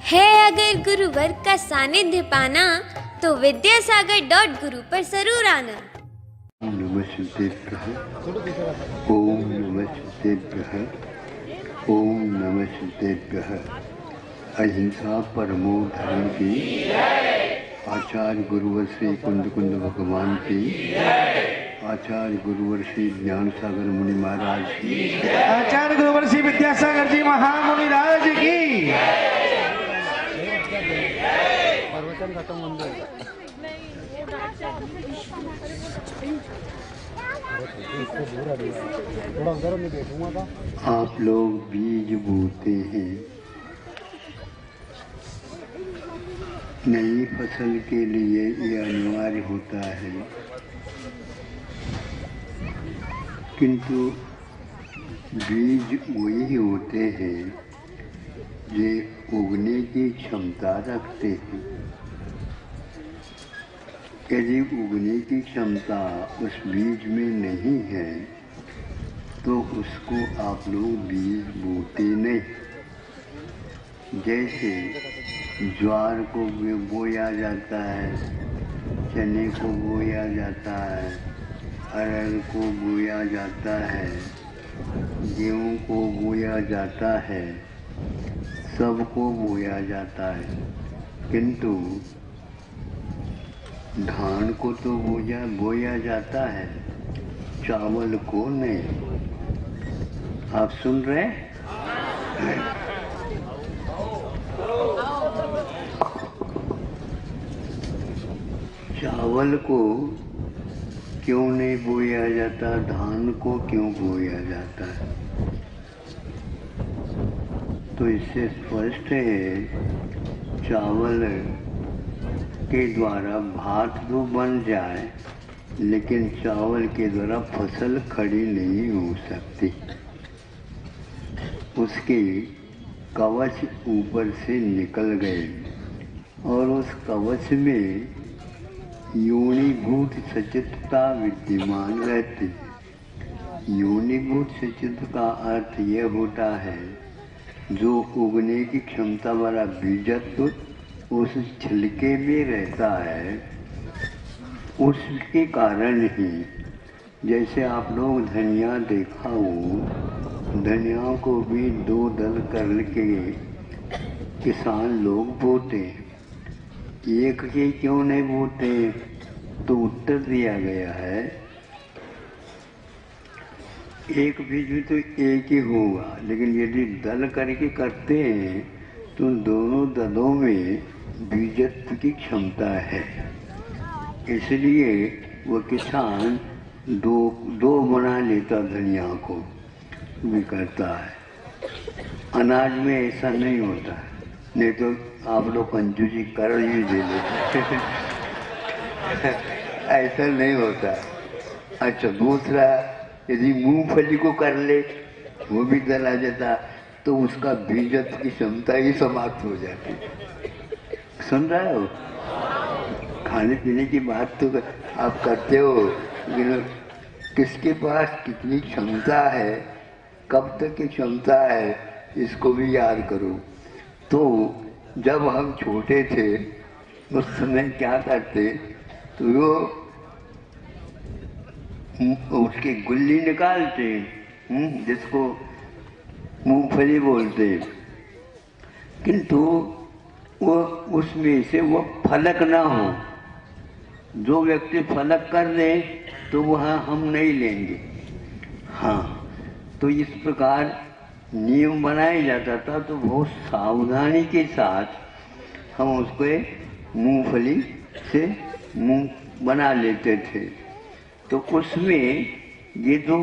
है अगर गुरुवर का सानिध्य पाना तो विद्यासागर.गुरु पर जरूर आना। ओम नमः शिवाय। ओम नमः शिवाय। ओम नमः शिवाय। अहिंसा परमो धर्म की, आचार्य गुरुवर श्री कुंद कुंद भगवान की, आचार्य गुरुवर श्री ज्ञान सागर मुनि महाराज की, आचार्य गुरुवर श्री विद्यासागर जी महामुनि राज की। प्रवचन खत्म होने आप लोग बीज बोते हैं, नई फसल के लिए ये अनिवार्य होता है, किंतु बीज वही होते हैं जो उगने की क्षमता रखते हैं। यदि उगने की क्षमता उस बीज में नहीं है तो उसको आप लोग बीज बोते नहीं। जैसे ज्वार को बोया जाता है, चने को बोया जाता है, अरहर को बोया जाता है, गेहूँ को बोया जाता है, सबको बोया जाता है, किंतु धान को तो बोया जाता है, चावल को नहीं। आप सुन रहे हैं? चावल को क्यों नहीं बोया जाता, धान को क्यों बोया जाता है? तो इससे स्पष्ट है, चावल के द्वारा भात तो बन जाए, लेकिन चावल के द्वारा फसल खड़ी नहीं हो सकती। उसके कवच ऊपर से निकल गए और उस कवच में योनिभूत सचित्तता विद्यमान रहती है। योनिभूत सचित्त का अर्थ यह होता है, जो उगने की क्षमता वाला बीजत्व उस छिलके में रहता है, उसके कारण ही, जैसे आप लोग धनिया देखा हो, धनिया को भी दो दल करके किसान लोग बोते हैं। एक के क्यों नहीं बोते? तो उत्तर दिया गया है, एक बीज में तो एक ही होगा, लेकिन यदि दल करके करते हैं तो दोनों दलों में बीजत्व की क्षमता है। इसलिए वो किसान दो बना लेता, धनिया को भी करता है। अनाज में ऐसा नहीं होता है, नहीं तो आप लोग कंजूसी कर ही दे लेते। ऐसा नहीं होता। अच्छा, दूसरा, यदि मूंगफली को कर ले, वो भी दल आ जाता, तो उसका बीजत्व की क्षमता ही समाप्त हो जाती। सुन रहे हो? खाने पीने की बात तो आप करते हो, लेकिन किसके पास कितनी क्षमता है, कब तक की क्षमता है, इसको भी याद करो। तो जब हम छोटे थे उस समय क्या करते, तो वो उसकी गुल्ली निकालते, जिसको मूंगफली बोलते, किंतु वो उसमें से वो फलक ना हो। जो व्यक्ति फलक कर दे तो वह हम नहीं लेंगे। हाँ, तो इस प्रकार नियम बनाया जाता था। तो बहुत सावधानी के साथ हम उसको मूंगफली से मुंह बना लेते थे। तो उसमें ये जो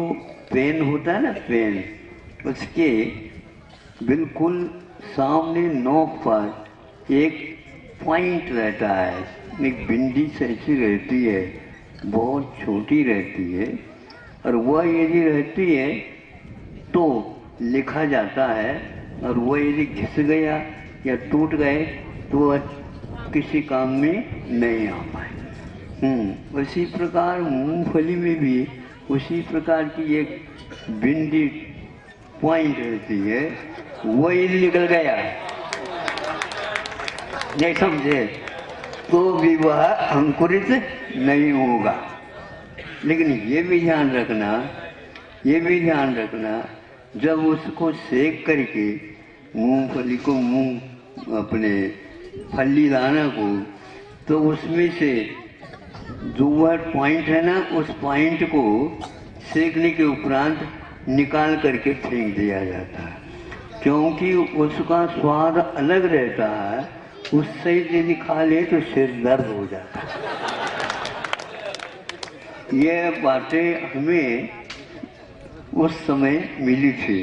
पेन होता है ना, पेन, उसके बिल्कुल सामने नोक पर एक पॉइंट रहता है, एक बिंदी ऐसी रहती है, बहुत छोटी रहती है, और वह यदि रहती है तो लिखा जाता है, और वह यदि घिस गया या टूट गए तो वह किसी काम में नहीं आ पाए। उसी प्रकार मूंगफली में भी उसी प्रकार की एक बिंदी पॉइंट रहती है, वो यदि निकल गया नहीं समझे तो भी वह अंकुरित नहीं होगा। लेकिन ये भी ध्यान रखना जब उसको सेक करके मूंगफली को अपने फली दाना को, तो उसमें से जो वह पॉइंट है ना, उस पॉइंट को सेकने के उपरांत निकाल करके फेंक दिया जाता है, क्योंकि उसका स्वाद अलग रहता है। उससे यदि खा ले तो सिर दर्द हो जाता है। ये बातें हमें उस समय मिली थी,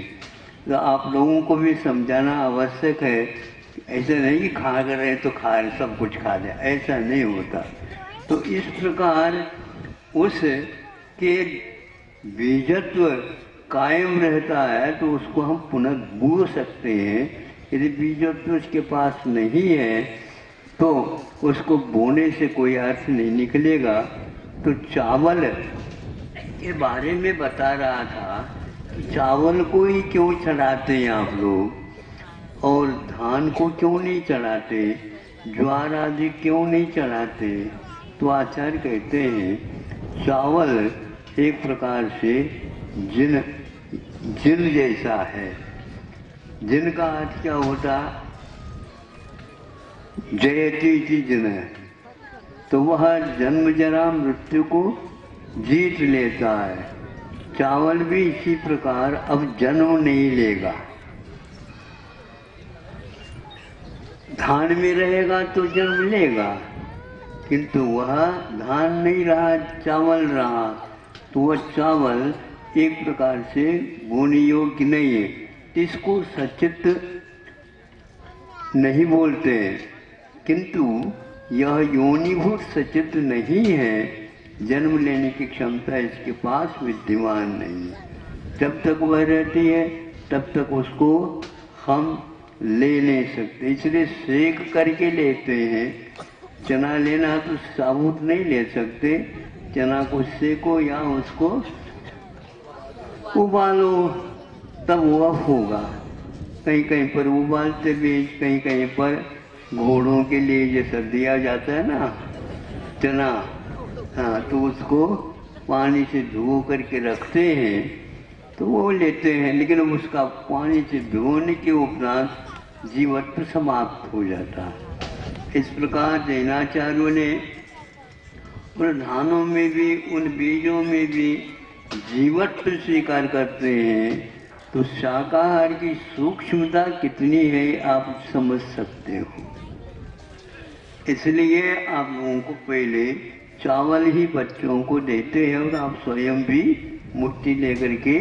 तो आप लोगों को भी समझाना आवश्यक है। ऐसा नहीं कि खा कर रहे तो खा रहे, सब कुछ खा ले, ऐसा नहीं होता। तो इस प्रकार उस के बीजत्व कायम रहता है, तो उसको हम पुनः बो सकते हैं। यदि बीजत्व उसके पास नहीं है तो उसको बोने से कोई अर्थ नहीं निकलेगा। तो चावल के बारे में बता रहा था, चावल को ही क्यों चढ़ाते हैं आप लोग, और धान को क्यों नहीं चढ़ाते, ज्वार आदि क्यों नहीं चढ़ाते। तो आचार्य कहते हैं चावल एक प्रकार से जिन जैसा है। जिन का अर्थ क्या होता, जयती थी जिन, तो वह जन्म जरा मृत्यु को जीत लेता है। चावल भी इसी प्रकार अब जन्म नहीं लेगा। धान में रहेगा तो जन्म लेगा, किंतु वह धान नहीं रहा, चावल रहा, तो वह चावल एक प्रकार से बोने योग्य नहीं है। इसको सचित नहीं बोलते, किंतु यह योनिभूत सचित नहीं है। जन्म लेने की क्षमता इसके पास विद्यमान नहीं है। जब तक वह रहती है तब तक उसको हम ले नहीं सकते, इसलिए सेक करके लेते हैं। चना लेना तो साबुत नहीं ले सकते, चना को सेको या उसको उबालो तब वह होगा। कहीं कहीं पर उबालते बीज, कहीं कहीं पर घोड़ों के लिए जैसा दिया जाता है ना चना, हाँ, तो उसको पानी से धो करके रखते हैं तो वो लेते हैं। लेकिन उसका पानी से धोने के उपरांत जीवत्व समाप्त हो जाता है। इस प्रकार जैनाचार्यों ने उन धानों में भी, उन बीजों में भी जीवत्व स्वीकार करते हैं। तो शाकाहार की सूक्ष्मता कितनी है आप समझ सकते हो। इसलिए आप लोगों को पहले चावल ही बच्चों को देते हैं और आप स्वयं भी मुट्ठी लेकर के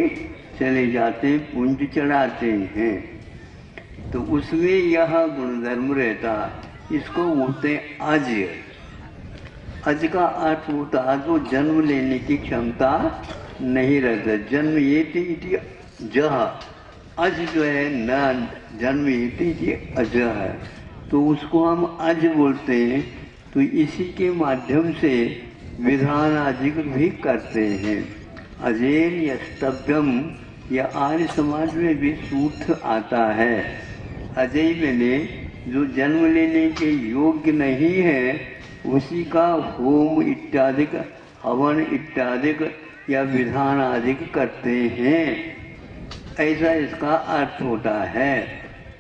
चले जाते हैं, पुंज चढ़ाते हैं। तो उसमें यह गुणधर्म रहता, इसको बोलते हैं अज। अज का अर्थ होता है तो जन्म लेने की क्षमता नहीं रहता। जन्म ये थी जह, अज जो है न जन्म ये थी अज है, तो उसको हम अज बोलते हैं। तो इसी के माध्यम से विधान आदि भी करते हैं। अजेर या स्तभ्यम या आर्य समाज में भी सूत्र आता है। अजय मैंने जो जन्म लेने के योग्य नहीं है उसी का होम इत्यादि, हवन इत्यादि या विधान आदि करते हैं, ऐसा इसका अर्थ होता है।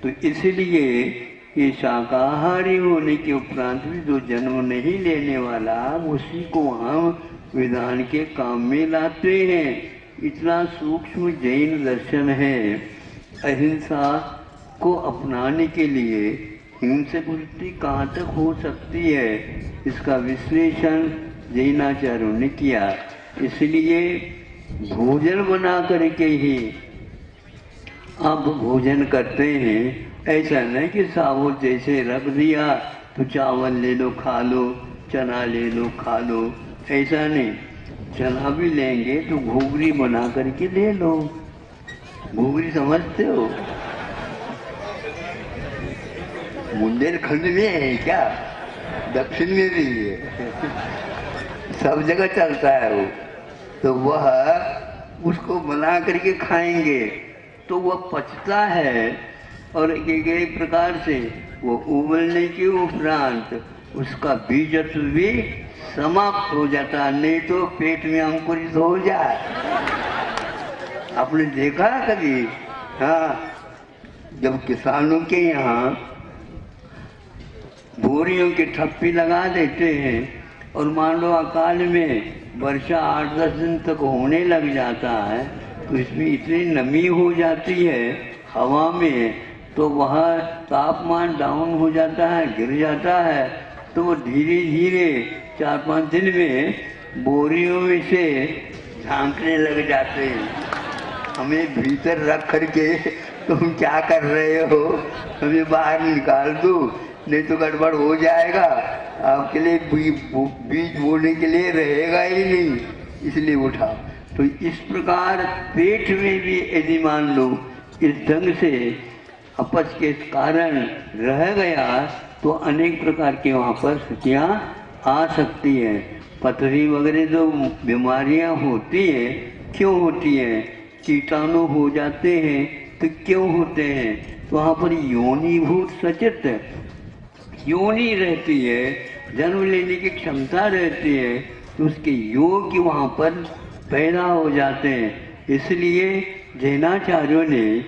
तो इसलिए ये शाकाहारी होने के उपरांत भी जो जन्म नहीं लेने वाला उसी को हम विधान के काम में लाते हैं। इतना सूक्ष्म जैन दर्शन है। अहिंसा को अपनाने के लिए हिंसक वृत्ति कहाँ तक हो सकती है, इसका विश्लेषण जैनाचार्यों ने किया। इसलिए भोजन बना करके ही आप भोजन करते हैं। ऐसा नहीं कि साबुत जैसे रख दिया तो चावल ले लो खा लो, चना ले लो खा लो, ऐसा नहीं। चना भी लेंगे तो घुघरी बना करके ले लो। घुघरी समझते हो? बुंदेलखंड में है क्या, दक्षिण में भी है, सब जगह चलता है वो। तो वह उसको बना करके खाएंगे तो वह पचता है और एक प्रकार से वो उबलने के उपरांत उसका बीजत्व भी समाप्त हो जाता है, नहीं तो पेट में अंकुरित हो जाए। आपने देखा कभी? हाँ, जब किसानों के यहाँ बोरियों के ठप्पी लगा देते हैं और मान लो अकाल में वर्षा 8-10 दिन तक होने लग जाता है, तो इसमें इतनी नमी हो जाती है हवा में, तो वह तापमान डाउन हो जाता है, गिर जाता है, तो वो धीरे धीरे 4-5 दिन में बोरियों में से झांकने लग जाते हैं। हमें भीतर रख करके तुम क्या कर रहे हो, हमें बाहर निकाल दो, नहीं तो गड़बड़ हो जाएगा, आपके लिए बीज बोने के लिए रहेगा ही नहीं, इसलिए उठाओ। तो इस प्रकार पेट में भी यदि मान लो इस ढंग से अपच के कारण रह गया, तो अनेक प्रकार की वहाँ पर स्थितियाँ आ सकती हैं। पथरी वगैरह जो बीमारियाँ होती हैं, क्यों होती हैं? कीटाणु हो जाते हैं तो क्यों होते हैं? तो वहाँ पर योनिभूत सचित योनि रहती है, जन्म लेने की क्षमता रहती है, तो उसके योग वहाँ पर पैदा हो जाते हैं। इसलिए जैनाचार्यों ने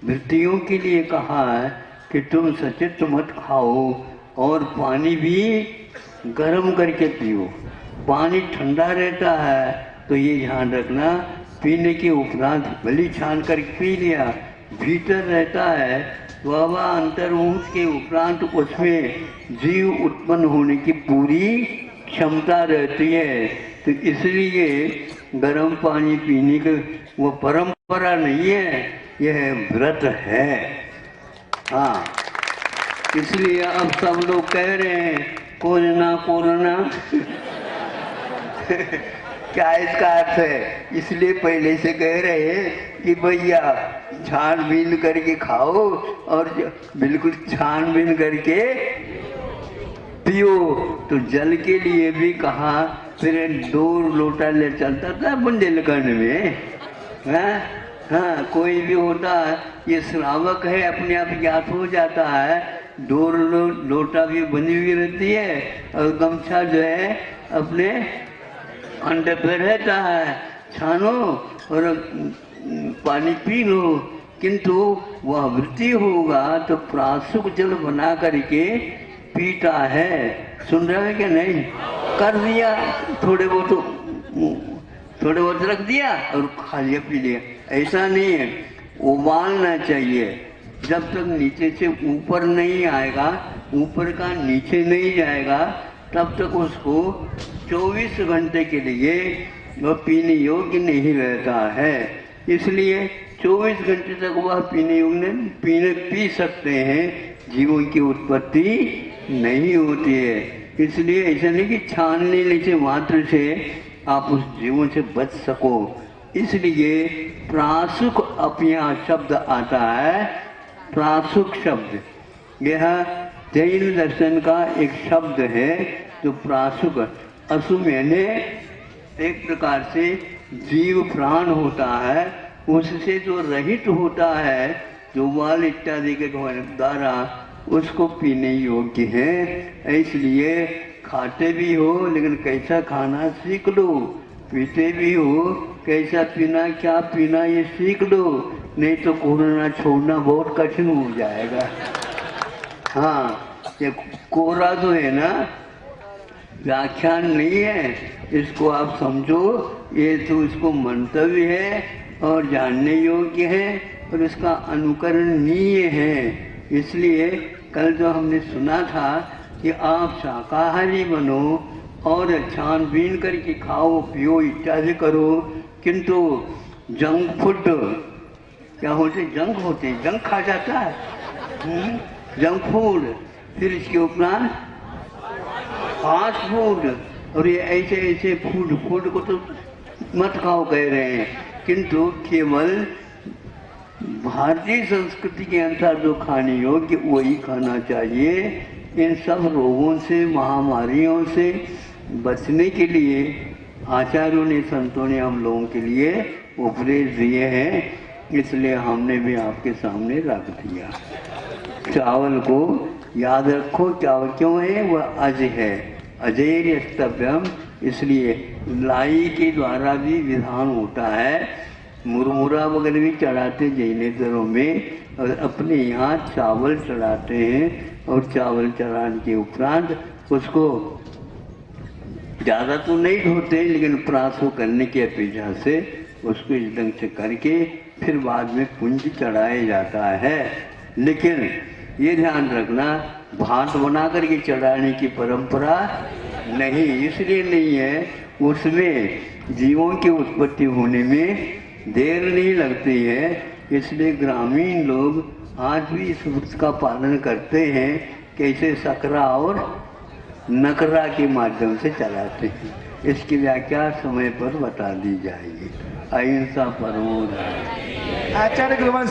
वृत्तियों के लिए कहा है कि तुम सचित मत खाओ और पानी भी गर्म करके पियो। पानी ठंडा रहता है तो ये ध्यान रखना, पीने के उपरांत भली छान कर पी लिया, भीतर रहता है वह अंतर्मुख के उपरांत उसमें जीव उत्पन्न होने की पूरी क्षमता रहती है। तो इसलिए गर्म पानी पीने की वो परंपरा नहीं है, यह व्रत है। हाँ, इसलिए अब सब लोग कह रहे हैं कोरोना कोरोना क्या इसका अर्थ है? इसलिए पहले से कह रहे हैं कि भैया छानबीन करके खाओ और बिल्कुल छानबीन करके पियो। तो जल के लिए भी कहा, फिर 2 लोटा ले चलता था बुंदेलखंड में। हाँ, कोई भी होता है, ये श्रावक है अपने आप ज्ञात हो जाता है, 2 लोटा भी बनी हुई रहती है और गमछा जो है अपने अंडे पे रहता है, छानो और पानी पी लो। किंतु वह वृत्ति होगा तो प्रासुक जल बना करके पीता है। सुन रहे हैं क्या? नहीं कर दिया, थोड़े बहुत रख दिया और खा लिया, पी लिया, ऐसा नहीं है। उबालना चाहिए, जब तक नीचे से ऊपर नहीं आएगा, ऊपर का नीचे नहीं जाएगा, तब तक उसको 24 घंटे के लिए वह पीने योग्य नहीं रहता है। इसलिए 24 घंटे तक वह पीने योग्य पी सकते हैं, जीवों की उत्पत्ति नहीं होती है। इसलिए ऐसा नहीं कि छान लेने से मात्र से आप उस जीवों से बच सको। इसलिए प्रासुक अपना शब्द आता है, प्रासुक शब्द यह जैन दर्शन का एक शब्द है। जो प्रासुक असु मैंने एक प्रकार से जीव प्राण होता है, उससे जो रहित होता है, जो वाल इत्यादि के द्वारा उसको पीने योग्य है। इसलिए खाते भी हो लेकिन कैसा खाना सीख लो, पीते भी हो कैसा पीना, क्या पीना ये सीख लो, नहीं तो कोरोना छोड़ना बहुत कठिन हो जाएगा। हाँ, ये कोरा जो है ना, व्याख्यान नहीं है, इसको आप समझो, ये तो इसको मंतव्य है और जानने योग्य है और इसका अनुकरणीय है। इसलिए कल जो हमने सुना था कि आप शाकाहारी बनो और छानबीन करके खाओ पियो इत्यादि करो, किंतु जंक फूड क्या होते, जंक होते, जंक खा जाता है, जंक फूड, फिर इसके उपरांत फास्ट फूड, और ये ऐसे ऐसे फूड को तो मत खाओ कह रहे हैं, किंतु केवल भारतीय संस्कृति के अनुसार जो खाने योग्य वही खाना चाहिए। इन सब रोगों से, महामारियों से बचने के लिए आचार्यों ने, संतों ने हम लोगों के लिए उपदेश दिए हैं, इसलिए हमने भी आपके सामने रख दिया। चावल को याद रखो क्या क्यों है, वह अज है, अजय स्तव्यम। इसलिए लाई के द्वारा भी विधान होता है, मुरमुरा वगैरह भी चढ़ाते जैनेतरों में, और अपने यहाँ चावल चढ़ाते हैं, और चावल चढ़ाने के उपरांत उसको ज़्यादा तो नहीं धोते, लेकिन प्रार्थना करने की अपेक्षा से उसको इस ढंग से करके फिर बाद में पुंज चढ़ाया जाता है। लेकिन ये ध्यान रखना, भात बना करके चढ़ाने की परंपरा नहीं, इसलिए नहीं है, उसमें जीवों की उत्पत्ति होने में देर नहीं लगती है। इसलिए ग्रामीण लोग आज भी इस व्रत का पालन करते हैं, कैसे सकरा और नकरा के माध्यम से चलाते हैं। इसकी व्याख्या समय पर बता दी जाएगी। अहिंसा परमो धर्मः। आचार्य गुरुवर